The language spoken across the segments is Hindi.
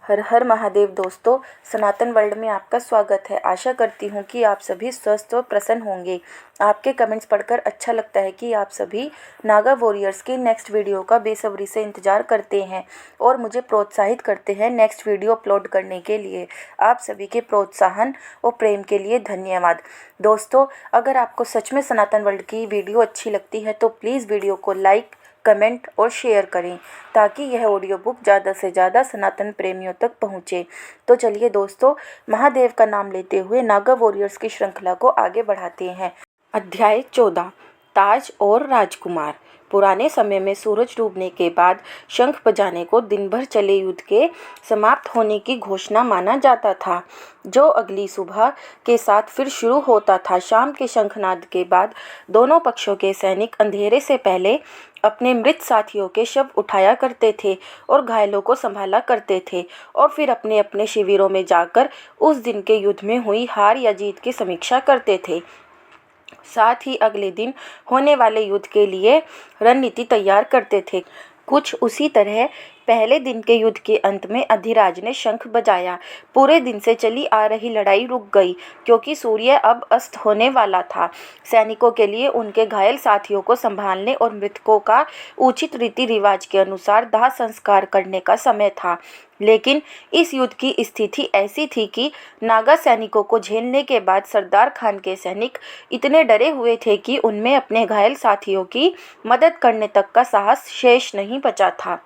हर हर महादेव दोस्तों, सनातन वर्ल्ड में आपका स्वागत है। आशा करती हूँ कि आप सभी स्वस्थ और प्रसन्न होंगे। आपके कमेंट्स पढ़कर अच्छा लगता है कि आप सभी नागा वॉरियर्स की नेक्स्ट वीडियो का बेसब्री से इंतज़ार करते हैं और मुझे प्रोत्साहित करते हैं नेक्स्ट वीडियो अपलोड करने के लिए। आप सभी के प्रोत्साहन और प्रेम के लिए धन्यवाद। दोस्तों, अगर आपको सच में सनातन वर्ल्ड की वीडियो अच्छी लगती है तो प्लीज़ वीडियो को लाइक, कमेंट और शेयर करें ताकि यह ऑडियो बुक ज़्यादा से ज़्यादा सनातन प्रेमियों तक पहुँचे। तो चलिए दोस्तों, महादेव का नाम लेते हुए नागा वॉरियर्स की श्रृंखला को आगे बढ़ाते हैं। अध्याय 14, ताज और राजकुमार। पुराने समय में सूरज डूबने के बाद शंख बजाने को दिन भर चले युद्ध के समाप्त होने की घोषणा माना जाता था, जो अगली सुबह के साथ फिर शुरू होता था। शाम के शंखनाद के बाद दोनों पक्षों के सैनिक अंधेरे से पहले अपने मृत साथियों के शव उठाया करते थे और घायलों को संभाला करते थे और फिर अपने अपने शिविरों में जाकर उस दिन के युद्ध में हुई हार या जीत की समीक्षा करते थे। साथ ही अगले दिन होने वाले युद्ध के लिए रणनीति तैयार करते थे। कुछ उसी तरह पहले दिन के युद्ध के अंत में अधिराज ने शंख बजाया। पूरे दिन से चली आ रही लड़ाई रुक गई क्योंकि सूर्य अब अस्त होने वाला था। सैनिकों के लिए उनके घायल साथियों को संभालने और मृतकों का उचित रीति रिवाज के अनुसार दाह संस्कार करने का समय था। लेकिन इस युद्ध की स्थिति ऐसी थी कि नागा सैनिकों को झेलने के बाद सरदार खान के सैनिक इतने डरे हुए थे कि उनमें अपने घायल साथियों की मदद करने तक का साहस शेष नहीं बचा था।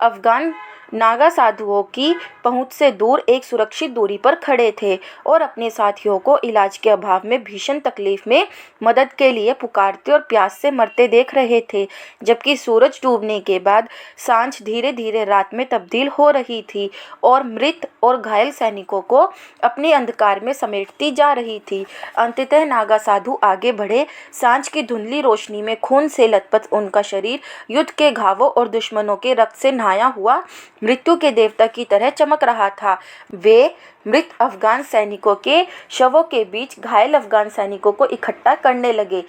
अफगान नागा साधुओं की पहुंच से दूर एक सुरक्षित दूरी पर खड़े थे और अपने साथियों को इलाज के अभाव में भीषण तकलीफ में मदद के लिए पुकारते और प्यास से मरते देख रहे थे। जबकि सूरज डूबने के बाद सांझ धीरे धीरे रात में तब्दील हो रही थी और मृत और घायल सैनिकों को अपने अंधकार में समेटती जा रही थी। अंततः नागा साधु आगे बढ़े। सांझ की धुंधली रोशनी में खून से लथपथ उनका शरीर युद्ध के घावों और दुश्मनों के रक्त से नहाया हुआ मृत्यु के देवता की तरह चमक रहा था। वे मृत अफगान सैनिकों के शवों के बीच घायल अफगान सैनिकों को इकट्ठा करने लगे,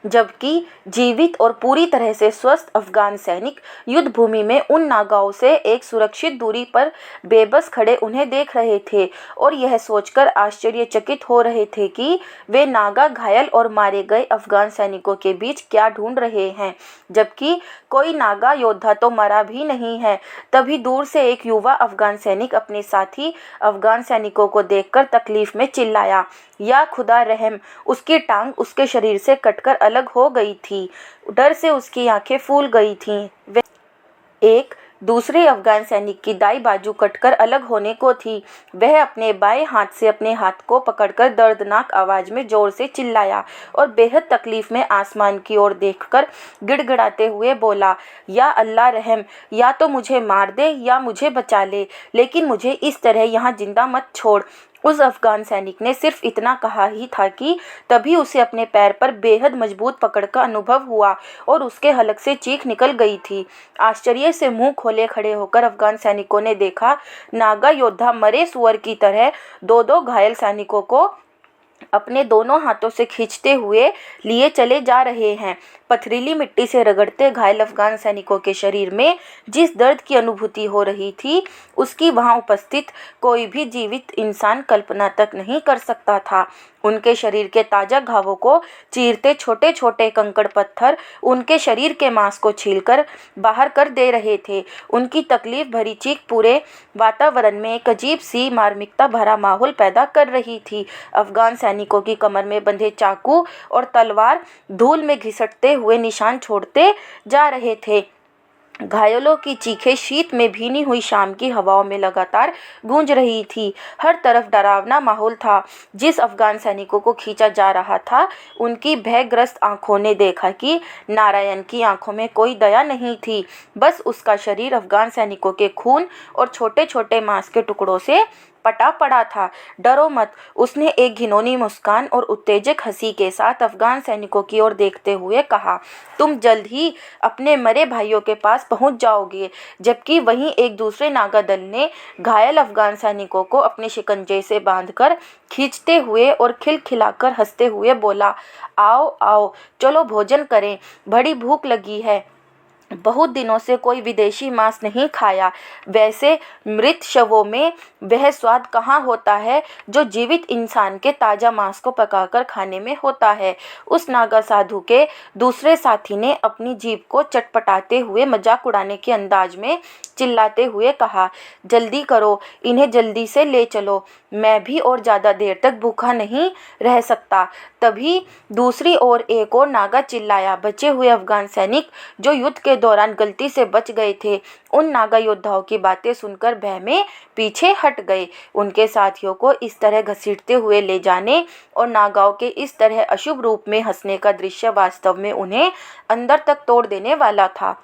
जबकि जीवित और पूरी तरह से स्वस्थ अफगान सैनिक युद्ध भूमि में उन नागाओं से एक सुरक्षित दूरी पर बेबस खड़े उन्हें देख रहे थे और यह सोचकर आश्चर्यचकित हो रहे थे कि वे नागा घायल और मारे गए अफगान सैनिकों के बीच क्या ढूंढ रहे हैं, जबकि कोई नागा योद्धा तो मरा भी नहीं है। तभी दूर से एक युवा अफगान सैनिक अपने साथी अफगान सैनिकों को देखकर तकलीफ में चिल्लाया, या खुदा रहम! उसकी टांग उसके शरीर से कटकर अलग हो गई थी। डर से उसकी आंखें फूल गई थीं। एक दूसरे अफगान सैनिक की दाई बाजू कटकर अलग होने को थी। वह अपने बाएं हाथ से अपने हाथ को पकड़कर दर्दनाक आवाज में जोर से चिल्लाया और बेहद तकलीफ में आसमान की ओर देखकर गिड़गिड़ाते हुए बोला, या अल्लाह रहम! या तो मुझे मार दे या मुझे बचा ले, लेकिन मुझे इस तरह यहाँ जिंदा मत छोड़। उस अफगान सैनिक ने सिर्फ इतना कहा ही था कि तभी उसे अपने पैर पर बेहद मजबूत पकड़ का अनुभव हुआ और उसके हलक से चीख निकल गई थी। आश्चर्य से मुंह खोले खड़े होकर अफगान सैनिकों ने देखा, नागा योद्धा मरे सुअर की तरह दो दो घायल सैनिकों को अपने दोनों हाथों से खींचते हुए लिए चले जा रहे हैं। पथरीली मिट्टी से रगड़ते घायल अफगान सैनिकों के शरीर में जिस दर्द की अनुभूति हो रही थी, उसकी वहां उपस्थित कोई भी जीवित इंसान कल्पना तक नहीं कर सकता था। उनके शरीर के ताजा घावों को चीरते छोटे छोटे कंकड़ पत्थर उनके शरीर के मांस को छीलकर बाहर कर दे रहे थे। उनकी तकलीफ भरी चीख पूरे वातावरण में एक अजीब सी मार्मिकता भरा माहौल पैदा कर रही थी। अफगान सैनिकों की कमर में बंधे चाकू और तलवार धूल में घिसटते हुए निशान छोड़ते जा रहे थे। घायलों की चीखें शीत में भीनी हुई शाम की हवाओं में लगातार गूंज रही थी। हर तरफ डरावना माहौल था। जिस अफगान सैनिकों को खींचा जा रहा था, उनकी भयग्रस्त आंखों ने देखा कि नारायण की आंखों में कोई दया नहीं थी। बस उसका शरीर अफगान सैनिकों के खून और छोटे छोटे मांस के टुकड़ों से पटा पड़ा था। डरो मत, उसने एक घिनौनी मुस्कान और उत्तेजक हंसी के साथ अफगान सैनिकों की ओर देखते हुए कहा, तुम जल्द ही अपने मरे भाइयों के पास पहुंच जाओगे। जबकि वहीं एक दूसरे नागा दल ने घायल अफगान सैनिकों को अपने शिकंजे से बांधकर खींचते हुए और खिलखिलाकर हंसते हुए बोला, आओ आओ, चलो भोजन करें, बड़ी भूख लगी है। बहुत दिनों से कोई विदेशी मांस नहीं खाया। वैसे मृत शवों में वह स्वाद कहाँ होता है जो जीवित इंसान के ताज़ा मांस को पकाकर खाने में होता है। उस नागा साधु के दूसरे साथी ने अपनी जीभ को चटपटाते हुए मजाक उड़ाने के अंदाज में चिल्लाते हुए कहा, जल्दी करो, इन्हें जल्दी से ले चलो, मैं भी और ज़्यादा देर तक भूखा नहीं रह सकता। तभी दूसरी ओर एक और नागा चिल्लाया। बचे हुए अफगान सैनिक जो युद्ध के दौरान गलती से बच गए थे, उन नागा योद्धाओं की बातें सुनकर भय में पीछे हट गए। उनके साथियों को इस तरह घसीटते हुए ले जाने और नागाओं के इस तरह अशुभ रूप में हंसने का दृश्य वास्तव में उन्हें अंदर तक तोड़ देने वाला था।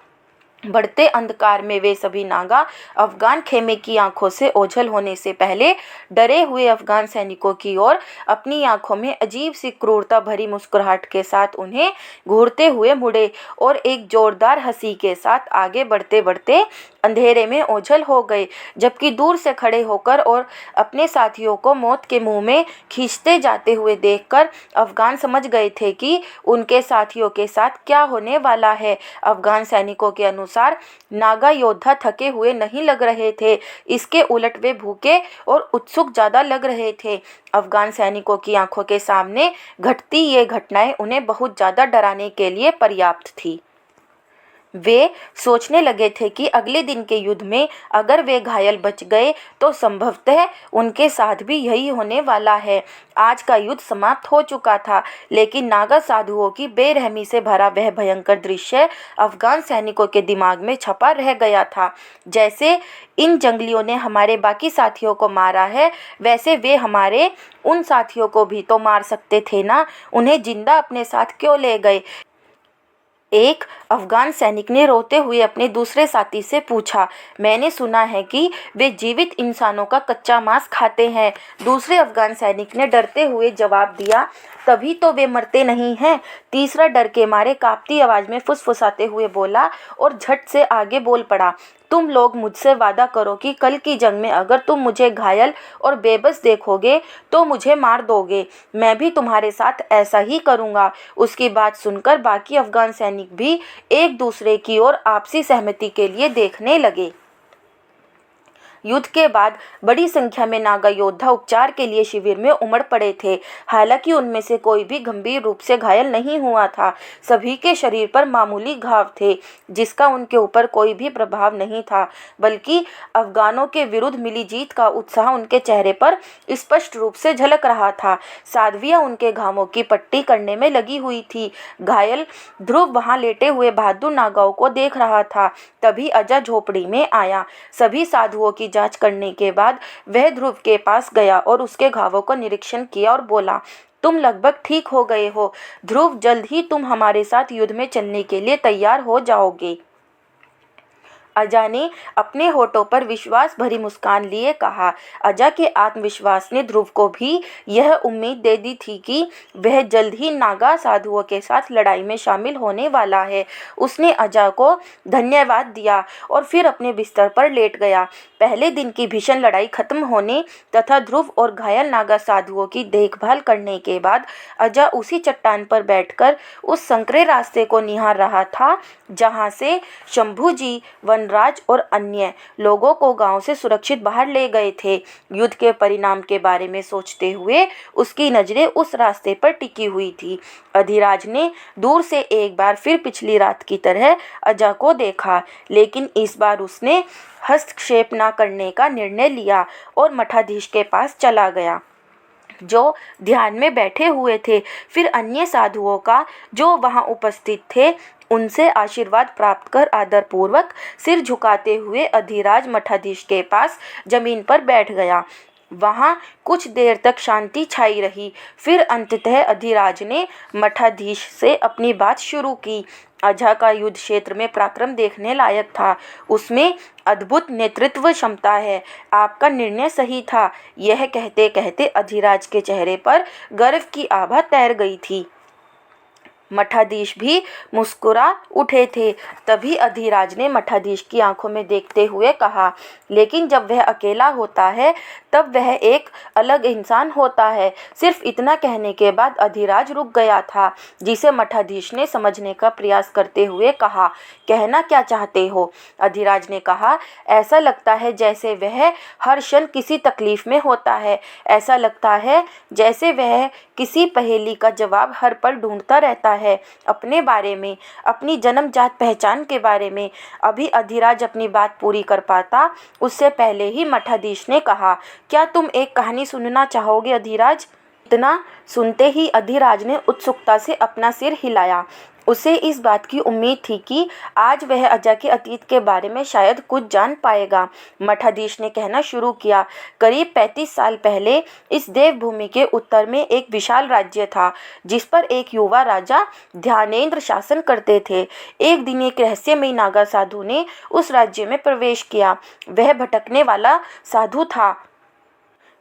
बढ़ते अंधकार में वे सभी नागा अफगान खेमे की आंखों से ओझल होने से पहले डरे हुए अफगान सैनिकों की ओर अपनी आंखों में अजीब सी क्रूरता भरी मुस्कुराहट के साथ उन्हें घूरते हुए मुड़े और एक जोरदार हंसी के साथ आगे बढ़ते बढ़ते अंधेरे में ओझल हो गए। जबकि दूर से खड़े होकर और अपने साथियों को मौत के मुंह में खींचते जाते हुए देखकर अफगान समझ गए थे कि उनके साथियों के साथ क्या होने वाला है। अफगान सैनिकों के अनुसार नागा योद्धा थके हुए नहीं लग रहे थे, इसके उलट वे भूखे और उत्सुक ज़्यादा लग रहे थे। अफगान सैनिकों की आंखों के सामने घटती ये घटनाएं उन्हें बहुत ज़्यादा डराने के लिए पर्याप्त थी। वे सोचने लगे थे कि अगले दिन के युद्ध में अगर वे घायल बच गए तो संभवतः उनके साथ भी यही होने वाला है। आज का युद्ध समाप्त हो चुका था, लेकिन नागा साधुओं की बेरहमी से भरा वह भयंकर दृश्य अफगान सैनिकों के दिमाग में छपा रह गया था। जैसे इन जंगलियों ने हमारे बाकी साथियों को मारा है, वैसे वे हमारे उन साथियों को भी तो मार सकते थे ना, उन्हें जिंदा अपने साथ क्यों ले गए। एक अफगान सैनिक ने रोते हुए अपने दूसरे साथी से पूछा, मैंने सुना है कि वे जीवित इंसानों का कच्चा मांस खाते हैं। दूसरे अफगान सैनिक ने डरते हुए जवाब दिया, तभी तो वे मरते नहीं हैं। तीसरा डर के मारे कांपती आवाज में फुसफुसाते हुए बोला और झट से आगे बोल पड़ा, तुम लोग मुझसे वादा करो कि कल की जंग में अगर तुम मुझे घायल और बेबस देखोगे तो मुझे मार दोगे। मैं भी तुम्हारे साथ ऐसा ही करूँगा। उसकी बात सुनकर बाकी अफगान सैनिक भी एक दूसरे की ओर आपसी सहमति के लिए देखने लगे। युद्ध के बाद बड़ी संख्या में नागा योद्धा उपचार के लिए शिविर में उमड़ पड़े थे। हालांकि उनमें से कोई भी गंभीर रूप से घायल नहीं हुआ था। सभी के शरीर पर मामूली घाव थे, जिसका उनके ऊपर कोई भी प्रभाव नहीं था, बल्कि अफगानों के विरुद्ध मिली जीत का उत्साह उनके चेहरे पर स्पष्ट रूप से झलक रहा था। साध्वियाँ उनके घावों की पट्टी करने में लगी हुई थी। घायल ध्रुव वहां लेटे हुए बहादुर नागाओं को देख रहा था। तभी अजा झोपड़ी में आया। सभी साधुओं की जांच करने के बाद वह ध्रुव के पास गया और उसके घावों का निरीक्षण किया और बोला, तुम लगभग ठीक हो गए हो ध्रुव, जल्द ही तुम हमारे साथ युद्ध में चलने के लिए तैयार हो जाओगे। अजा ने अपने होठों पर विश्वास भरी मुस्कान लिए कहा। अजा के आत्मविश्वास ने ध्रुव को भी यह उम्मीद दे दी थी कि वह जल्द ही नागा साधुओं के साथ लड़ाई में शामिल होने वाला है। उसने अजा को धन्यवाद दिया और फिर अपने बिस्तर पर लेट गया। पहले दिन की भीषण लड़ाई खत्म होने तथा ध्रुव और घायल नागा साधुओं की देखभाल करने के बाद अजा उसी चट्टान पर बैठकर उस संकरे रास्ते को निहार रहा था जहां से शंभू जी, वनराज और अन्य लोगों को गांव से सुरक्षित बाहर ले गए थे। युद्ध के परिणाम के बारे में सोचते हुए उसकी नजरें उस रास्ते पर टिकी हुई थी। अधिराज ने दूर से एक बार फिर पिछली रात की तरह अजा को देखा, लेकिन इस बार उसने हस्तक्षेप न करने का निर्णय लिया और मठाधीश के पास चला गया जो ध्यान में बैठे हुए थे। फिर अन्य साधुओं का जो वहां उपस्थित थे उनसे आशीर्वाद प्राप्त कर आदरपूर्वक सिर झुकाते हुए अधिराज मठाधीश के पास जमीन पर बैठ गया। वहां कुछ देर तक शांति छाई रही। फिर अंततः अधिराज ने मठाधीश से अपनी बात शुरू की। अजा का युद्ध क्षेत्र में पराक्रम देखने लायक था। उसमें अद्भुत नेतृत्व क्षमता है। आपका निर्णय सही था। यह कहते कहते अधिराज के चेहरे पर गर्व की आभा तैर गई थी। मठाधीश भी मुस्कुरा उठे थे। तभी अधिराज ने मठाधीश की आंखों में देखते हुए कहा, लेकिन जब वह अकेला होता है तब वह एक अलग इंसान होता है। सिर्फ इतना कहने के बाद अधिराज रुक गया था, जिसे मठाधीश ने समझने का प्रयास करते हुए कहा, कहना क्या चाहते हो? अधिराज ने कहा, ऐसा लगता है जैसे वह हर क्षण किसी तकलीफ में होता है। ऐसा लगता है जैसे वह किसी पहेली का जवाब हर पल ढूंढता रहता है, अपने बारे में, अपनी जन्मजात पहचान के बारे में। अभी अधिराज अपनी बात पूरी कर पाता उससे पहले ही मठाधीश ने कहा, क्या तुम एक कहानी सुनना चाहोगे अधिराज? इतना सुनते ही अधिराज ने उत्सुकता से अपना सिर हिलाया। उसे इस बात की उम्मीद थी कि आज वह अजा के अतीत के बारे में शायद कुछ जान पाएगा। मठाधीश ने कहना शुरू किया, करीब 35 साल पहले इस देवभूमि के उत्तर में एक विशाल राज्य था, जिस पर एक युवा राजा ध्यानेंद्र शासन करते थे। एक दिन एक रहस्यमयी नागा साधु ने उस राज्य में प्रवेश किया। वह भटकने वाला साधु था,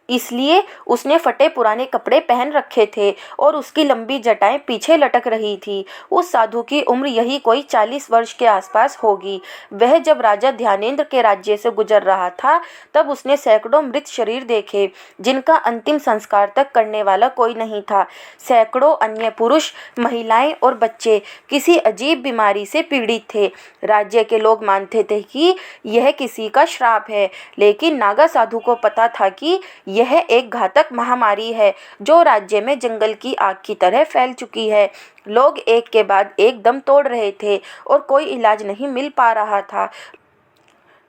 इसलिए उसने फटे पुराने कपड़े पहन रखे थे और उसकी लंबी जटाएं पीछे लटक रही थी। उस साधु की उम्र यही कोई 40 वर्ष के आसपास होगी। वह जब राजा ध्यानेंद्र के राज्य से गुजर रहा था तब उसने सैकड़ों मृत शरीर देखे, जिनका अंतिम संस्कार तक करने वाला कोई नहीं था। सैकड़ों अन्य पुरुष, महिलाएं और बच्चे किसी अजीब बीमारी से पीड़ित थे। राज्य के लोग मानते थे कि यह किसी का श्राप है, लेकिन नागा साधु को पता था कि यह एक घातक महामारी है जो राज्य में जंगल की आग की तरह फैल चुकी है। लोग एक के बाद एक दम तोड़ रहे थे और कोई इलाज नहीं मिल पा रहा था।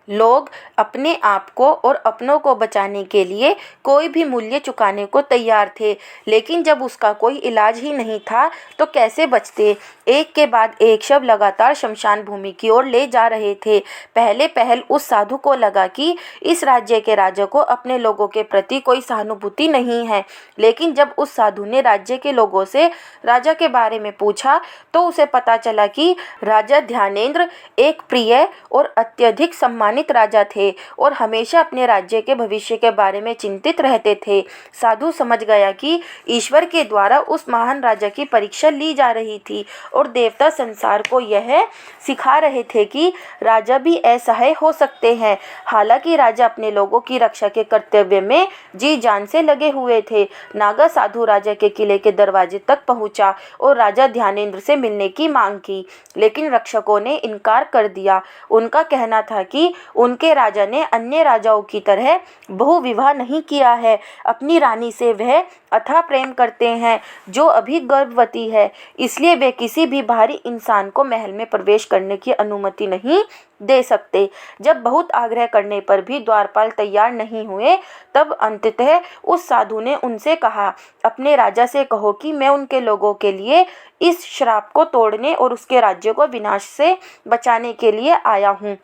लोग अपने आप को और अपनों को बचाने के लिए कोई भी मूल्य चुकाने को तैयार थे, लेकिन जब उसका कोई इलाज ही नहीं था तो कैसे बचते? एक के बाद एक शव लगातार शमशान भूमि की ओर ले जा रहे थे। पहले पहल उस साधु को लगा कि इस राज्य के राजा को अपने लोगों के प्रति कोई सहानुभूति नहीं है, लेकिन जब उस साधु ने राज्य के लोगों से राजा के बारे में पूछा तो उसे पता चला कि राजा ध्यानेंद्र एक प्रिय और अत्यधिक सम्मानित राजा थे और हमेशा अपने राज्य के भविष्य के बारे में चिंतित रहते थे। साधु समझ गया कि ईश्वर के द्वारा उस महान राजा की परीक्षा ली जा रही थी और देवता संसार को यह सिखा रहे थे कि राजा भी असहाय हो सकते हैं। हालांकि राजा अपने लोगों की रक्षा के कर्तव्य में जी जान से लगे हुए थे। नागा साधु राजा के किले के दरवाजे तक पहुंचा और राजा ध्यानेंद्र से मिलने की मांग की, लेकिन रक्षकों ने इनकार कर दिया। उनका कहना था कि उनके राजा ने अन्य राजाओं की तरह बहु विवाह नहीं किया है। अपनी रानी से वह अथाह प्रेम करते हैं जो अभी गर्भवती है, इसलिए वे किसी भी बाहरी इंसान को महल में प्रवेश करने की अनुमति नहीं दे सकते। जब बहुत आग्रह करने पर भी द्वारपाल तैयार नहीं हुए, तब अंततः उस साधु ने उनसे कहा, अपने राजा से कहो कि मैं उनके लोगों के लिए इस श्राप को तोड़ने और उसके राज्य को विनाश से बचाने के लिए आया हूँ।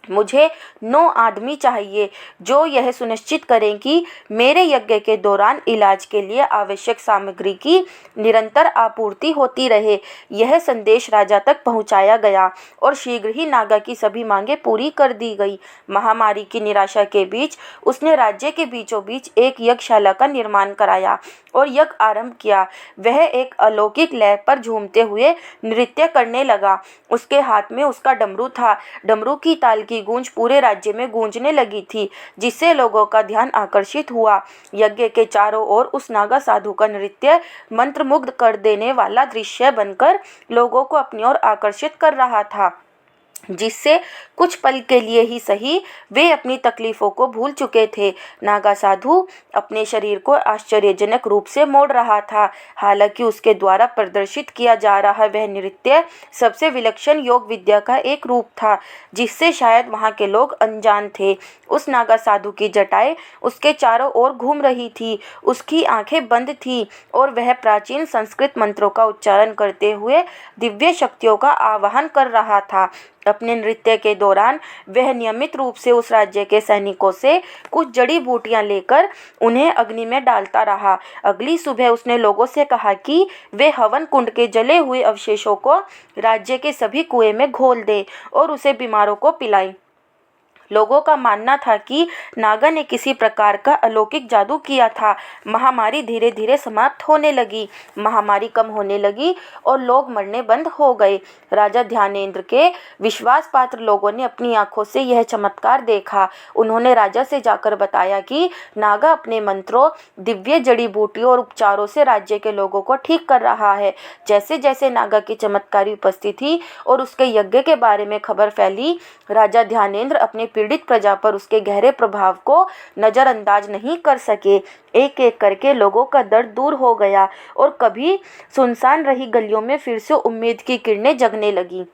मुझे 9 आदमी चाहिए जो यह सुनिश्चित करें कि मेरे यज्ञ के दौरान इलाज के लिए आवश्यक सामग्री की निरंतर आपूर्ति होती रहे। यह संदेश राजा तक पहुंचाया गया और शीघ्र ही नागा की सभी मांगें पूरी कर दी गई। महामारी की निराशा के बीच उसने राज्य के बीचों बीच एक यज्ञशाला का निर्माण कराया और यज्ञ आरंभ किया। वह एक अलौकिक लय पर झूमते हुए नृत्य करने लगा। उसके हाथ में उसका डमरू था। डमरू की ताल की गूंज पूरे राज्य में गूंजने लगी थी, जिससे लोगों का ध्यान आकर्षित हुआ। यज्ञ के चारों ओर उस नागा साधु का नृत्य मंत्रमुग्ध कर देने वाला दृश्य बनकर लोगों को अपनी ओर आकर्षित कर रहा था, जिससे कुछ पल के लिए ही सही वे अपनी तकलीफों को भूल चुके थे। नागा साधु अपने शरीर को आश्चर्यजनक रूप से मोड़ रहा था। हालांकि उसके द्वारा प्रदर्शित किया जा रहा वह नृत्य सबसे विलक्षण योग विद्या का एक रूप था, जिससे शायद वहाँ के लोग अनजान थे। उस नागा साधु की जटाएं उसके चारों ओर घूम रही थी, उसकी आंखें बंद थीं और वह प्राचीन संस्कृत मंत्रों का उच्चारण करते हुए दिव्य शक्तियों का आवाहन कर रहा था। अपने नृत्य के दौरान वह नियमित रूप से उस राज्य के सैनिकों से कुछ जड़ी बूटियां लेकर उन्हें अग्नि में डालता रहा। अगली सुबह उसने लोगों से कहा कि वे हवन कुंड के जले हुए अवशेषों को राज्य के सभी कुएं में घोल दें और उसे बीमारों को पिलाएं। लोगों का मानना था कि नागा ने किसी प्रकार का अलौकिक जादू किया था। महामारी धीरे धीरे समाप्त होने लगी, महामारी कम होने लगी और लोग मरने बंद हो गए। राजा ध्यानेंद्र के विश्वास पात्र लोगों ने अपनी आंखों से यह चमत्कार देखा। उन्होंने राजा से जाकर बताया कि नागा अपने मंत्रों, दिव्य जड़ी बूटियों और उपचारों से राज्य के लोगों को ठीक कर रहा है। जैसे जैसे नागा की चमत्कारी उपस्थिति और उसके यज्ञ के बारे में खबर फैली, राजा ध्यानेंद्र अपनी पीड़ित प्रजा पर उसके गहरे प्रभाव को नज़रअंदाज नहीं कर सके। एक एक करके लोगों का दर्द दूर हो गया और कभी सुनसान रही गलियों में फिर से उम्मीद की किरणें जगने लगी।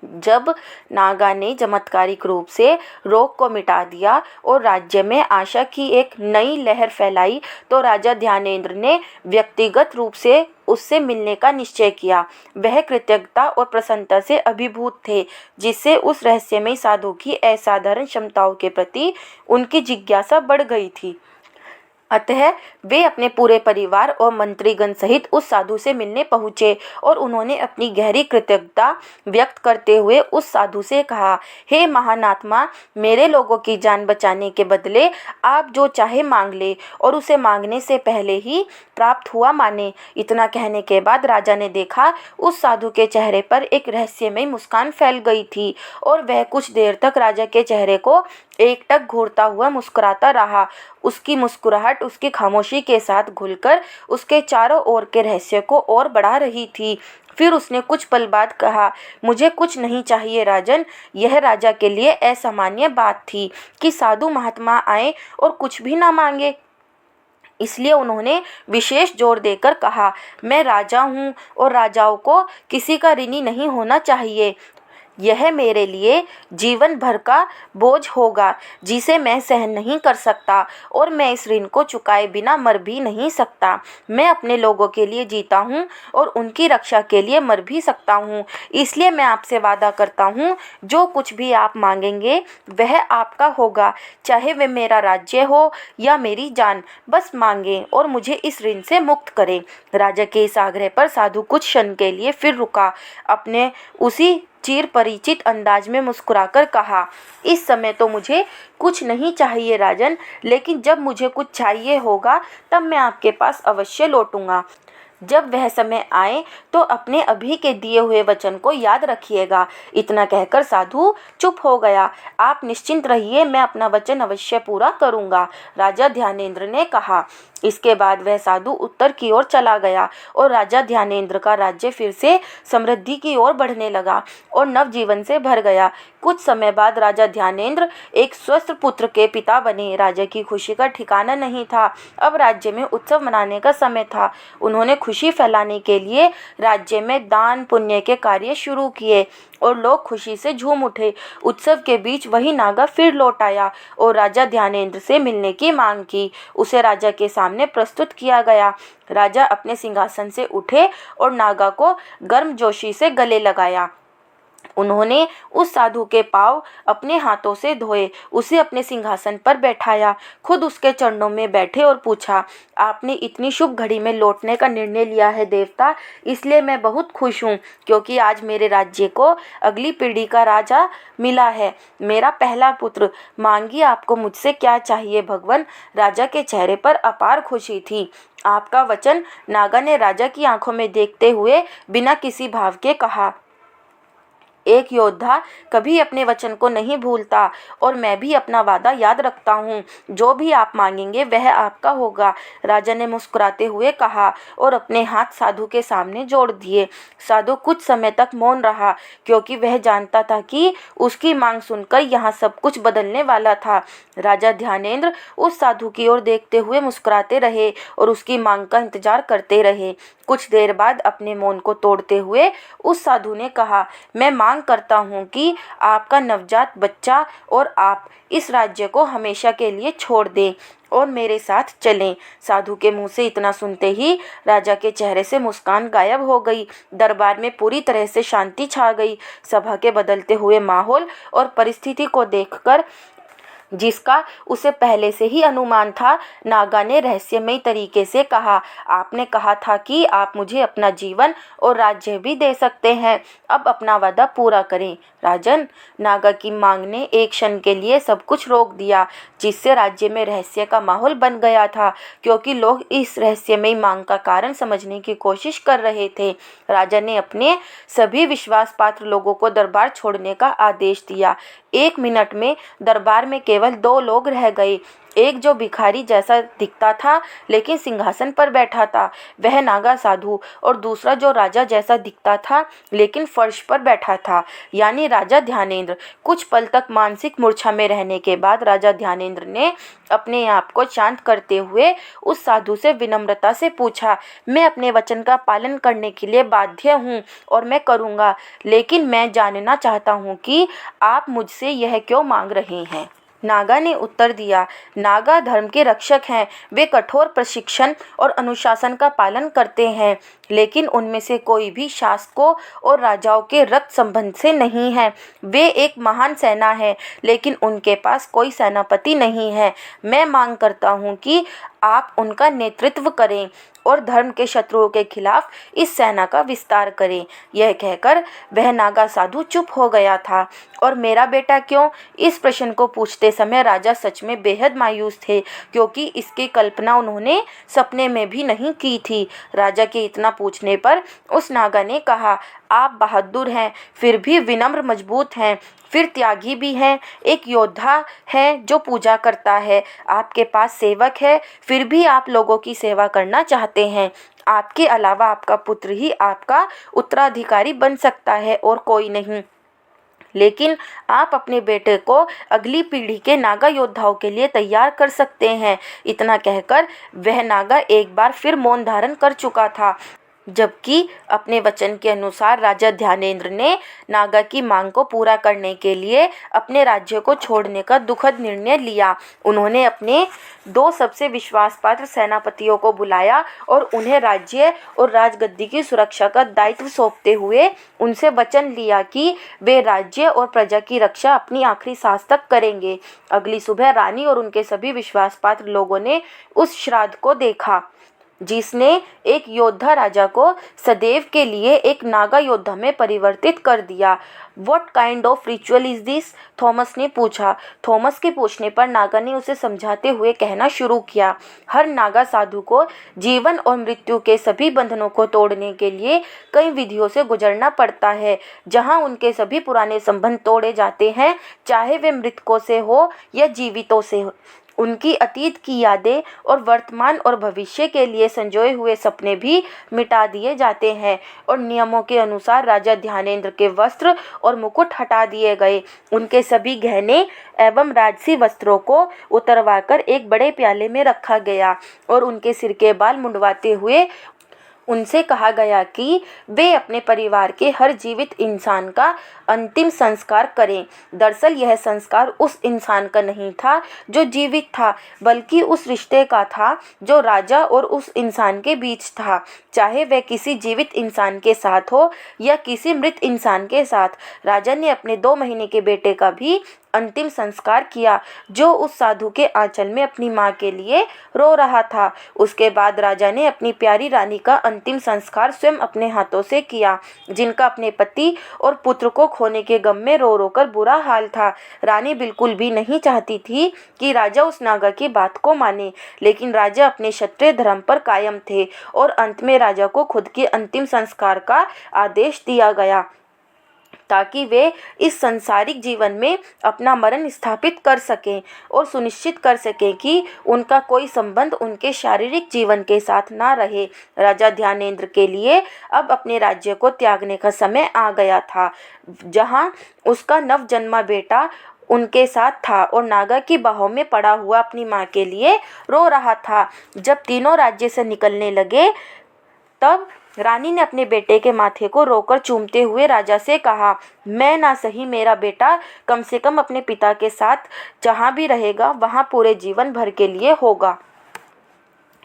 जब नागा ने चमत्कारिक रूप से रोग को मिटा दिया और राज्य में आशा की एक नई लहर फैलाई, तो राजा ध्यानेंद्र ने व्यक्तिगत रूप से उससे मिलने का निश्चय किया। वह कृतज्ञता और प्रसन्नता से अभिभूत थे, जिससे उस रहस्यमयी साधु की असाधारण क्षमताओं के प्रति उनकी जिज्ञासा बढ़ गई थी। अतः वे अपने पूरे परिवार और मंत्रीगण सहित उस साधु से मिलने पहुँचे और उन्होंने अपनी गहरी कृतज्ञता व्यक्त करते हुए उस साधु से कहा, हे महान आत्मा, मेरे लोगों की जान बचाने के बदले आप जो चाहे मांग ले और उसे मांगने से पहले ही प्राप्त हुआ माने। इतना कहने के बाद राजा ने देखा उस साधु के चेहरे पर एक रहस्यमय मुस्कान फैल गई थी और वह कुछ देर तक राजा के चेहरे को एकटक घूरता हुआ मुस्कुराता रहा। उसकी मुस्कुराहट उसकी खामोशी के साथ घुलकर उसके चारों ओर के रहस्य को और बढ़ा रही थी। फिर उसने कुछ पल बाद कहा, मुझे कुछ नहीं चाहिए राजन। यह राजा के लिए असामान्य बात थी कि साधु महात्मा आए और कुछ भी ना मांगे। इसलिए उन्होंने विशेष जोर देकर कहा, मैं राजा हूँ और राजाओं को किसी का ऋणी नहीं होना चाहिए। यह मेरे लिए जीवन भर का बोझ होगा जिसे मैं सहन नहीं कर सकता और मैं इस ऋण को चुकाए बिना मर भी नहीं सकता। मैं अपने लोगों के लिए जीता हूँ और उनकी रक्षा के लिए मर भी सकता हूँ। इसलिए मैं आपसे वादा करता हूँ, जो कुछ भी आप मांगेंगे वह आपका होगा, चाहे वह मेरा राज्य हो या मेरी जान। बस मांगें और मुझे इस ऋण से मुक्त करें। राजा के इस आग्रह पर साधु कुछ क्षण के लिए फिर रुका। अपने उसी चिर परिचित अंदाज में मुस्कुराकर कहा, इस समय तो मुझे कुछ नहीं चाहिए राजन, लेकिन जब मुझे कुछ चाहिए होगा तब मैं आपके पास अवश्य लौटूंगा। जब वह समय आए तो अपने अभी के दिए हुए वचन को याद रखिएगा। इतना कहकर साधु चुप हो गया। आप निश्चिंत रहिए, मैं अपना वचन अवश्य पूरा करूंगा, राजा ध्यानेंद्र ने कहा। इसके बाद वह साधु उत्तर की ओर चला गया और राजा ध्यानेंद्र का राज्य फिर से समृद्धि की ओर बढ़ने लगा और नवजीवन से भर गया। कुछ समय बाद राजा ध्यानेंद्र एक स्वस्थ पुत्र के पिता बने। राजा की खुशी का ठिकाना नहीं था। अब राज्य में उत्सव मनाने का समय था। उन्होंने खुशी फैलाने के लिए राज्य में दान पुण्य के कार्य शुरू किए और लोग खुशी से झूम उठे। उत्सव के बीच वही नागा फिर लौट आया और राजा ध्यानेंद्र से मिलने की मांग की। उसे राजा के सामने प्रस्तुत किया गया। राजा अपने सिंहासन से उठे और नागा को गर्मजोशी से गले लगाया। उन्होंने उस साधु के पांव अपने हाथों से धोए, उसे अपने सिंहासन पर बैठाया, खुद उसके चरणों में बैठे और पूछा, आपने इतनी शुभ घड़ी में लौटने का निर्णय लिया है देवता, इसलिए मैं बहुत खुश हूँ, क्योंकि आज मेरे राज्य को अगली पीढ़ी का राजा मिला है, मेरा पहला पुत्र। मांगिए, आपको मुझसे क्या चाहिए भगवान। राजा के चेहरे पर अपार खुशी थी। आपका वचन, नागा ने राजा की आंखों में देखते हुए बिना किसी भाव के कहा। एक योद्धा कभी अपने वचन को नहीं भूलता और मैं भी अपना वादा याद रखता हूँ। जो भी आप मांगेंगे वह आपका होगा, राजा ने मुस्कुराते हुए कहा और अपने हाथ साधु के सामने जोड़ दिए। साधु कुछ समय तक मौन रहा, क्योंकि वह जानता था कि उसकी मांग सुनकर यहाँ सब कुछ बदलने वाला था। राजा ध्यानेंद्र उस साधु की ओर देखते हुए मुस्कुराते रहे और उसकी मांग का इंतजार करते रहे। कुछ देर बाद अपने मौन को तोड़ते हुए उस साधु ने कहा, मैं मांग करता हूँ कि आपका नवजात बच्चा और आप इस राज्य को हमेशा के लिए छोड़ दें और मेरे साथ चलें। साधु के मुंह से इतना सुनते ही राजा के चेहरे से मुस्कान गायब हो गई। दरबार में पूरी तरह से शांति छा गई। सभा के बदलते हुए माहौल और परिस्थिति को देखकर जिसका उसे पहले से ही अनुमान था, नागा ने रहस्यमयी तरीके से कहा, आपने कहा था कि आप मुझे अपना जीवन और राज्य भी दे सकते हैं। अब अपना वादा पूरा करें। राजन, नागा की मांग ने एक क्षण के लिए सब कुछ रोक दिया, जिससे राज्य में रहस्य का माहौल बन गया था, क्योंकि लोग इस रहस्यमयी मांग का कारण समझने की कोशिश कर रहे थे। राजा ने अपने सभी विश्वास पात्र लोगों को दरबार छोड़ने का आदेश दिया। 1 मिनट में दरबार में केवल 2 लोग रह गए। एक जो भिखारी जैसा दिखता था लेकिन सिंहासन पर बैठा था, वह नागा साधु, और दूसरा जो राजा जैसा दिखता था लेकिन फर्श पर बैठा था, यानी राजा ध्यानेंद्र। कुछ पल तक मानसिक मूर्छा में रहने के बाद राजा ध्यानेंद्र ने अपने आप को शांत करते हुए उस साधु से विनम्रता से पूछा, मैं अपने वचन का पालन करने के लिए बाध्य हूँ और मैं करूँगा, लेकिन मैं जानना चाहता हूँ कि आप मुझसे यह क्यों मांग रहे हैं। नागा ने उत्तर दिया, नागा धर्म के रक्षक हैं। वे कठोर प्रशिक्षण और अनुशासन का पालन करते हैं, लेकिन उनमें से कोई भी शासकों और राजाओं के रक्त संबंध से नहीं है। वे एक महान सेना है, लेकिन उनके पास कोई सेनापति नहीं है। मैं मांग करता हूँ कि आप उनका नेतृत्व करें और धर्म के शत्रुओं के खिलाफ इस सेना का विस्तार करें। यह कहकर वह नागा साधु चुप हो गया था। और मेरा बेटा क्यों? इस प्रश्न को पूछते समय राजा सच में बेहद मायूस थे, क्योंकि इसकी कल्पना उन्होंने सपने में भी नहीं की थी। राजा के इतना पूछने पर उस नागा ने कहा, आप बहादुर हैं, फिर भी विनम्र, मजबूत हैं, फिर त्यागी भी हैं, एक योद्धा है जो पूजा करता है। आपके पास सेवक है, फिर भी आप लोगों की सेवा करना चाहते हैं। आपके अलावा आपका पुत्र ही आपका उत्तराधिकारी बन सकता है और कोई नहीं। लेकिन आप अपने बेटे को अगली पीढ़ी के नागा योद्धाओं के लिए तैयार कर सकते हैं। इतना कहकर वह नागा एक बार फिर मौन धारण कर चुका था, जबकि अपने वचन के अनुसार राजा ध्यानेंद्र ने नागा की मांग को पूरा करने के लिए अपने राज्य को छोड़ने का दुखद निर्णय लिया। उन्होंने अपने 2 सबसे विश्वासपात्र सेनापतियों को बुलाया और उन्हें राज्य और राजगद्दी की सुरक्षा का दायित्व सौंपते हुए उनसे वचन लिया कि वे राज्य और प्रजा की रक्षा अपनी आखिरी सांस तक करेंगे। अगली सुबह रानी और उनके सभी विश्वासपात्र लोगों ने उस श्राद्ध को देखा, जिसने एक योद्धा राजा को सदैव के लिए एक नागा योद्धा में परिवर्तित कर दिया। What kind of ritual is this? Thomas ने पूछा। थॉमस के पूछने पर नागा ने उसे समझाते हुए कहना शुरू किया, हर नागा साधु को जीवन और मृत्यु के सभी बंधनों को तोड़ने के लिए कई विधियों से गुजरना पड़ता है, जहां उनके सभी पुराने संबंध तोड़े जाते हैं, चाहे वे मृतकों से हो या जीवितों से हो। उनकी अतीत की यादें और वर्तमान और भविष्य के लिए संजोए हुए सपने भी मिटा दिए जाते हैं और नियमों के अनुसार राजा ध्यानेंद्र के वस्त्र और मुकुट हटा दिए गए। उनके सभी गहने एवं राजसी वस्त्रों को उतरवाकर एक बड़े प्याले में रखा गया और उनके सिर के बाल मुंडवाते हुए उनसे कहा गया कि वे अपने परिवार के हर जीवित इंसान का अंतिम संस्कार करें। दरअसल यह संस्कार उस इंसान का नहीं था जो जीवित था, बल्कि उस रिश्ते का था जो राजा और उस इंसान के बीच था, चाहे वह किसी जीवित इंसान के साथ हो या किसी मृत इंसान के साथ। राजा ने अपने 2 महीने के बेटे का भी अंतिम संस्कार किया, जो उस साधु के आंचल में अपनी मां के लिए रो रहा था। उसके बाद राजा ने अपनी प्यारी रानी का अंतिम संस्कार स्वयं अपने हाथों से किया, जिनका अपने पति और पुत्र को खोने के गम में रो रो कर बुरा हाल था। रानी बिल्कुल भी नहीं चाहती थी कि राजा उस नागा की बात को माने, लेकिन राजा अपने क्षत्रिय धर्म पर कायम थे और अंत में राजा को खुद के अंतिम संस्कार का आदेश दिया गया, ताकि वे इस सांसारिक जीवन में अपना मरण स्थापित कर सकें और सुनिश्चित कर सकें कि उनका कोई संबंध उनके शारीरिक जीवन के साथ ना रहे। राजा ध्यानेंद्र के लिए अब अपने राज्य को त्यागने का समय आ गया था, जहां उसका नवजन्मा बेटा उनके साथ था और नागा की बाहों में पड़ा हुआ अपनी मां के लिए रो रहा था। जब तीनों राज्य से निकलने लगे, तब रानी ने अपने बेटे के माथे को रोकर चूमते हुए राजा से कहा, मैं ना सही मेरा बेटा कम से कम अपने पिता के साथ जहाँ भी रहेगा वहाँ पूरे जीवन भर के लिए होगा।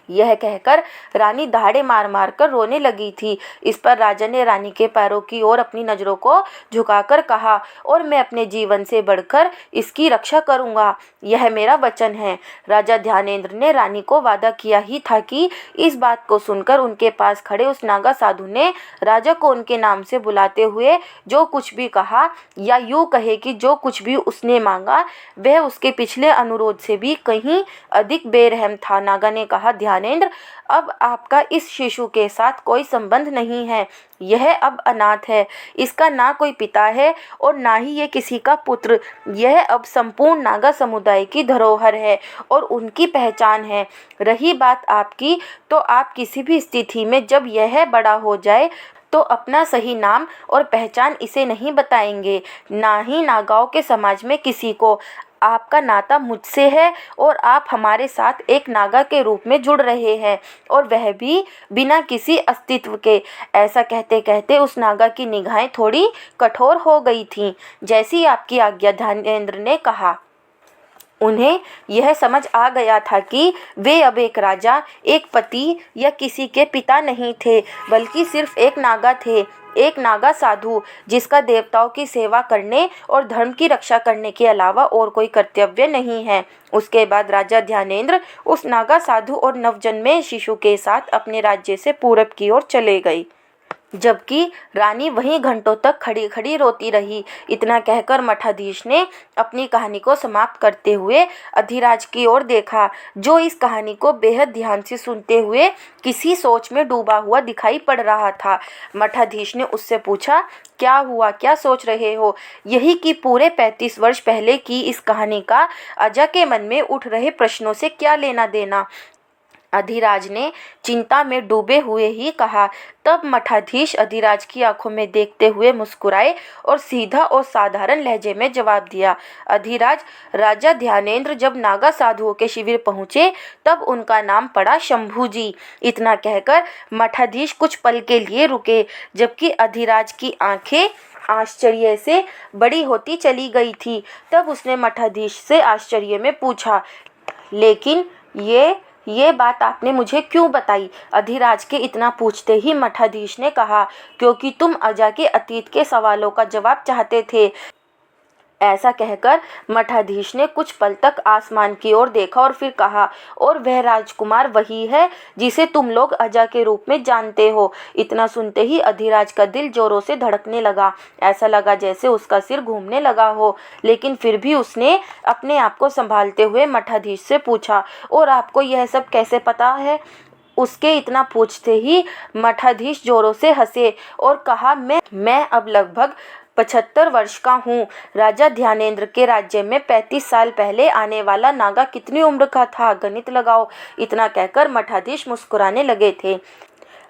यह कहकर रानी दहाड़े मार मार कर रोने लगी थी। इस पर राजा ने रानी के पैरों की ओर अपनी नज़रों को झुकाकर कहा, और मैं अपने जीवन से बढ़कर इसकी रक्षा करूंगा, यह मेरा वचन है। राजा ध्यानेंद्र ने रानी को वादा किया ही था कि इस बात को सुनकर उनके पास खड़े उस नागा साधु ने राजा को उनके नाम से बुलाते हुए जो कुछ भी कहा, या यूँ कहे कि जो कुछ भी उसने मांगा वह उसके पिछले अनुरोध से भी कहीं अधिक बेरहम था। नागा ने कहा, ध्यानेंद्र, अब आपका इस शिशु के साथ कोई संबंध नहीं है। यह अब अनाथ है, इसका ना कोई पिता है और ना ही ये किसी का पुत्र। यह अब संपूर्ण नागा समुदाय की धरोहर है और उनकी पहचान है। रही बात आपकी, तो आप किसी भी स्थिति में जब यह बड़ा हो जाए तो अपना सही नाम और पहचान इसे नहीं बताएंगे, ना ही नागाओं के समाज में किसी को। आपका नाता मुझसे है और आप हमारे साथ एक नागा के रूप में जुड़ रहे हैं, और वह भी बिना किसी अस्तित्व के। ऐसा कहते कहते उस नागा की निगाहें थोड़ी कठोर हो गई थीं। जैसी आपकी आज्ञा, ध्यानेंद्र ने कहा। उन्हें यह समझ आ गया था कि वे अब एक राजा, एक पति या किसी के पिता नहीं थे, बल्कि सिर्फ एक नागा थे, एक नागा साधु, जिसका देवताओं की सेवा करने और धर्म की रक्षा करने के अलावा और कोई कर्तव्य नहीं है। उसके बाद राजा ध्यानेंद्र उस नागा साधु और नवजन्मे शिशु के साथ अपने राज्य से पूरब की ओर चले गई, जबकि रानी वहीं घंटों तक खड़ी खड़ी रोती रही। इतना कहकर मठाधीश ने अपनी कहानी को समाप्त करते हुए अधिराज की ओर देखा, जो इस कहानी को बेहद ध्यान से सुनते हुए किसी सोच में डूबा हुआ दिखाई पड़ रहा था। मठाधीश ने उससे पूछा, क्या हुआ, क्या सोच रहे हो? यही कि पूरे 35 वर्ष पहले की इस कहानी का अजा के मन में उठ रहे प्रश्नों से क्या लेना देना? अधिराज ने चिंता में डूबे हुए ही कहा। तब मठाधीश अधिराज की आंखों में देखते हुए मुस्कुराए और सीधा और साधारण लहजे में जवाब दिया, अधिराज, राजा ध्यानेंद्र जब नागा साधुओं के शिविर पहुँचे तब उनका नाम पड़ा शंभू जी। इतना कहकर मठाधीश कुछ पल के लिए रुके, जबकि अधिराज की आंखें आश्चर्य से बड़ी होती चली गई थी। तब उसने मठाधीश से आश्चर्य में पूछा, लेकिन ये बात आपने मुझे क्यों बताई? अधिराज के इतना पूछते ही मठाधीश ने कहा, क्योंकि तुम अजा के अतीत के सवालों का जवाब चाहते थे। ऐसा कहकर मठाधीश ने कुछ पल तक आसमान की ओर देखा और फिर कहा, और वह राजकुमार वही है जिसे तुम लोग अजा के रूप में जानते हो। इतना सुनते ही अधिराज का दिल जोरों से धड़कने लगा। ऐसा लगा जैसे उसका सिर घूमने लगा हो, लेकिन फिर भी उसने अपने आप को संभालते हुए मठाधीश से पूछा, और आपको यह सब कैसे पता है? उसके इतना पूछते ही मठाधीश जोरों से हंसे और कहा, मैं अब लगभग 75 वर्ष का हूँ। राजा ध्यानेंद्र के राज्य में 35 साल पहले आने वाला नागा कितनी उम्र का था, गणित लगाओ। इतना कहकर मठाधीश मुस्कुराने लगे थे।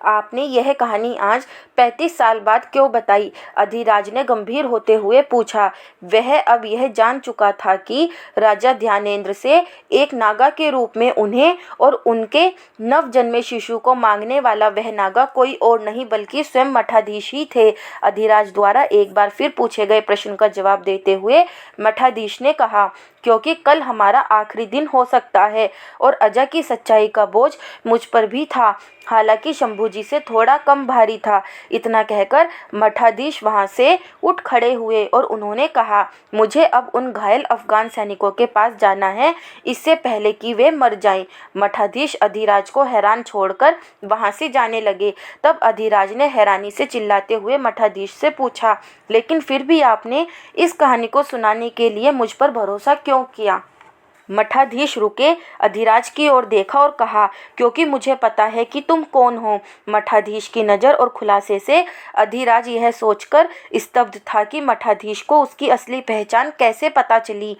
आपने यह कहानी आज 35 साल बाद क्यों बताई? अधिराज ने गंभीर होते हुए पूछा। वह अब यह जान चुका था कि राजा ध्यानेंद्र से एक नागा के रूप में उन्हें और उनके नवजन्मे शिशु को मांगने वाला वह नागा कोई और नहीं बल्कि स्वयं मठाधीश ही थे। अधिराज द्वारा एक बार फिर पूछे गए प्रश्न का जवाब देते हुए मठाधीश ने कहा, क्योंकि कल हमारा आखिरी दिन हो सकता है और अजा की सच्चाई का बोझ मुझ पर भी था, हालांकि शंभू जी से थोड़ा कम भारी था। इतना कहकर मठाधीश वहां से उठ खड़े हुए और उन्होंने कहा, मुझे अब उन घायल अफगान सैनिकों के पास जाना है, इससे पहले कि वे मर जाएं। मठाधीश अधिराज को हैरान छोड़कर वहां से जाने लगे। तब अधिराज ने हैरानी से चिल्लाते हुए मठाधीश से पूछा, लेकिन फिर भी आपने इस कहानी को सुनाने के लिए मुझ पर भरोसा क्यों किया? मठाधीश रुके, अधिराज की ओर देखा और कहा, क्योंकि मुझे पता है कि तुम कौन हो। मठाधीश की नज़र और खुलासे से अधिराज यह सोचकर स्तब्ध था कि मठाधीश को उसकी असली पहचान कैसे पता चली,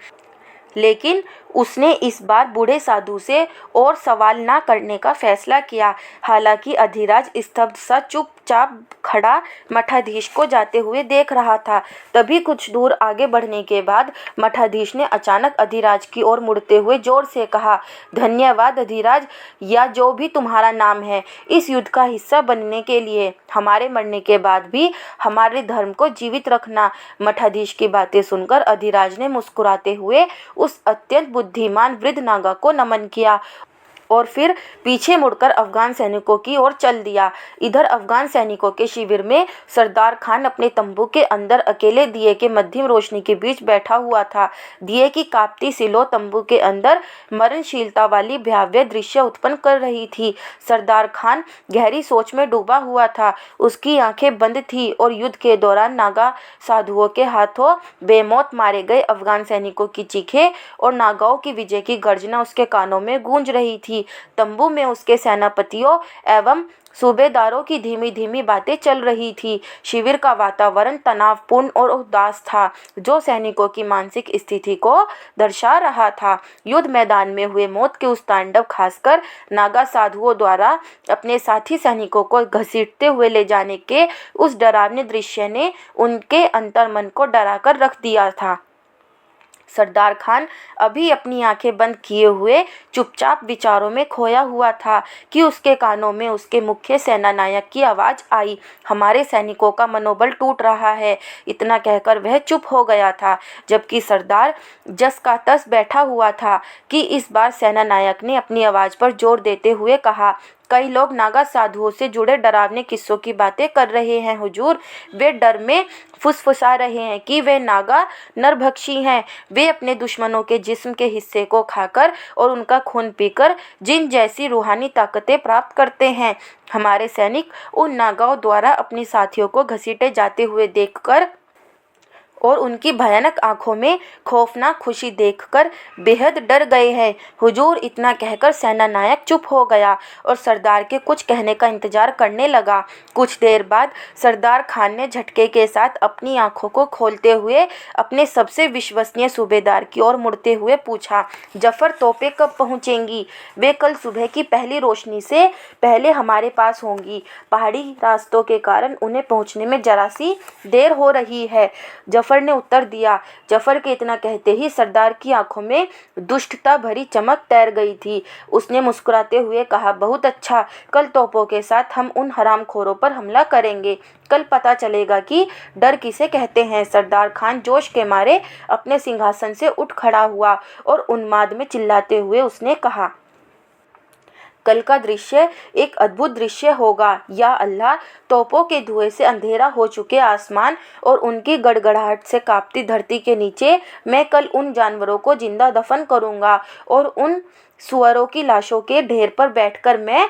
लेकिन उसने इस बार बूढ़े साधु से और सवाल ना करने का फैसला किया। हालांकि अधिराज स्तब्ध सा चुपचाप खड़ा मठाधीश को जाते हुए देख रहा था। तभी कुछ दूर आगे बढ़ने के बाद मठाधीश ने अचानक अधिराज की ओर मुड़ते हुए जोर से कहा, धन्यवाद अधिराज, या जो भी तुम्हारा नाम है, इस युद्ध का हिस्सा बनने के लिए। हमारे मरने के बाद भी हमारे धर्म को जीवित रखना। मठाधीश की बातें सुनकर अधिराज ने मुस्कुराते हुए उस अत्यंत बुद्धिमान वृद्ध नागा को नमन किया और फिर पीछे मुड़कर अफगान सैनिकों की ओर चल दिया। इधर अफगान सैनिकों के शिविर में सरदार खान अपने तंबू के अंदर अकेले दिए के मध्यम रोशनी के बीच बैठा हुआ था। दिए की कांपती सिलो तंबू के अंदर मरणशीलता वाली भयावह दृश्य उत्पन्न कर रही थी। सरदार खान गहरी सोच में डूबा हुआ था। उसकी आंखें बंद थी और युद्ध के दौरान नागा साधुओं के हाथों बेमौत मारे गए अफगान सैनिकों की चीखें और नागाओं की विजय की गर्जना उसके कानों में गूंज रही थी। तंबू में उसके सेनापतियों एवं सूबेदारों की धीमी धीमी बातें चल रही थी। शिविर का वातावरण तनावपूर्ण और उदास था, जो सैनिकों की मानसिक स्थिति को दर्शा रहा था। युद्ध मैदान में हुए मौत के उस तांडव, खासकर नागा साधुओं द्वारा अपने साथी सैनिकों को घसीटते हुए ले जाने के उस डरावने दृश्य ने उनके अंतर्मन को डराकर रख दिया था। सरदार खान अभी अपनी आंखें बंद किए हुए चुपचाप विचारों में खोया हुआ था कि उसके कानों में उसके मुख्य सेनानायक की आवाज़ आई, हमारे सैनिकों का मनोबल टूट रहा है। इतना कहकर वह चुप हो गया था, जबकि सरदार जस का तस बैठा हुआ था कि इस बार सेनानायक ने अपनी आवाज़ पर जोर देते हुए कहा, कई लोग नागा साधुओं से जुड़े डरावने किस्सों की बातें कर रहे हैं हुजूर। वे डर में फुसफुसा रहे हैं कि वे नागा नरभक्षी हैं। वे अपने दुश्मनों के जिस्म के हिस्से को खाकर और उनका खून पीकर जिन जैसी रूहानी ताकतें प्राप्त करते हैं। हमारे सैनिक उन नागाओं द्वारा अपने साथियों को घसीटे जाते हुए देखकर और उनकी भयानक आंखों में खौफनाक खुशी देखकर बेहद डर गए हैं हुजूर। इतना कहकर सेनानायक चुप हो गया और सरदार के कुछ कहने का इंतजार करने लगा। कुछ देर बाद सरदार खान ने झटके के साथ अपनी आंखों को खोलते हुए अपने सबसे विश्वसनीय सूबेदार की ओर मुड़ते हुए पूछा, जफर तोपें कब पहुंचेंगी? वे कल सुबह की पहली रोशनी से पहले हमारे पास होंगी। पहाड़ी रास्तों के कारण उन्हें पहुंचने में जरा सी देर हो रही है, जफर ने उत्तर दिया। जफर के इतना कहते ही सरदार की आंखों में दुष्टता भरी चमक तैर गई थी। उसने मुस्कुराते हुए कहा, बहुत अच्छा, कल तोपों के साथ हम उन हरामखोरों पर हमला करेंगे। कल पता चलेगा कि डर किसे कहते हैं। सरदार खान जोश के मारे अपने सिंहासन से उठ खड़ा हुआ और उन्माद में चिल्लाते हुए उसने कहा, कल का दृश्य एक अद्भुत दृश्य होगा। या अल्लाह, तोपों के धुएं से अंधेरा हो चुके आसमान और उनकी गड़गड़ाहट से कांपती धरती के नीचे मैं कल उन जानवरों को जिंदा दफन करूंगा और उन सुअरों की लाशों के ढेर पर बैठकर मैं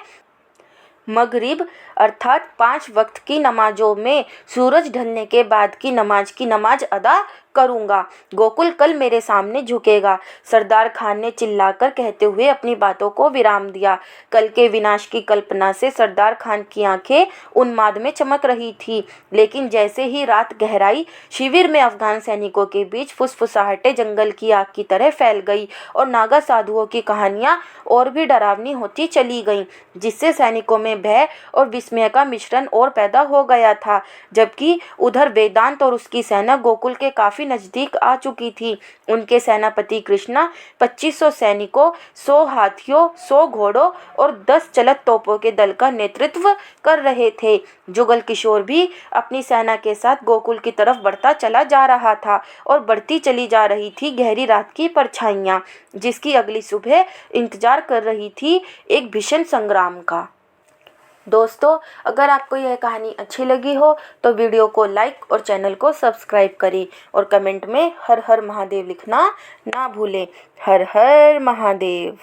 मगरिब अर्थात 5 वक्त की नमाजों में सूरज ढलने के बाद की नमाज अदा करूंगा। गोकुल कल मेरे सामने झुकेगा। सरदार खान ने चिल्लाकर कहते हुए अपनी बातों को विराम दिया। कल के विनाश की कल्पना से सरदार खान की आंखें उन्माद में चमक रही थी, लेकिन जैसे ही रात गहराई, शिविर में अफगान सैनिकों के बीच फुसफुसाहटें जंगल की आग की तरह फैल गई और नागा साधुओं की कहानियां और भी डरावनी होती चली गईं, जिससे सैनिकों में भय और विस्मय का मिश्रण और पैदा हो गया था। जबकि उधर वेदांत और उसकी सेना गोकुल के काफी नजदीक आ चुकी थी। उनके सेनापति कृष्णा 2500 सैनिकों, 100 हाथियों, 100 घोड़ों और 10 चलत तोपों के दल का नेतृत्व कर रहे थे। जुगल किशोर भी अपनी सेना के साथ गोकुल की तरफ बढ़ता चला जा रहा था और बढ़ती चली जा रही थी गहरी रात की परछाइयां, जिसकी अगली सुबह इंतजार कर रही थी एक भीषण संग्राम का। दोस्तों, अगर आपको यह कहानी अच्छी लगी हो तो वीडियो को लाइक और चैनल को सब्सक्राइब करें और कमेंट में हर हर महादेव लिखना ना भूलें। हर हर महादेव।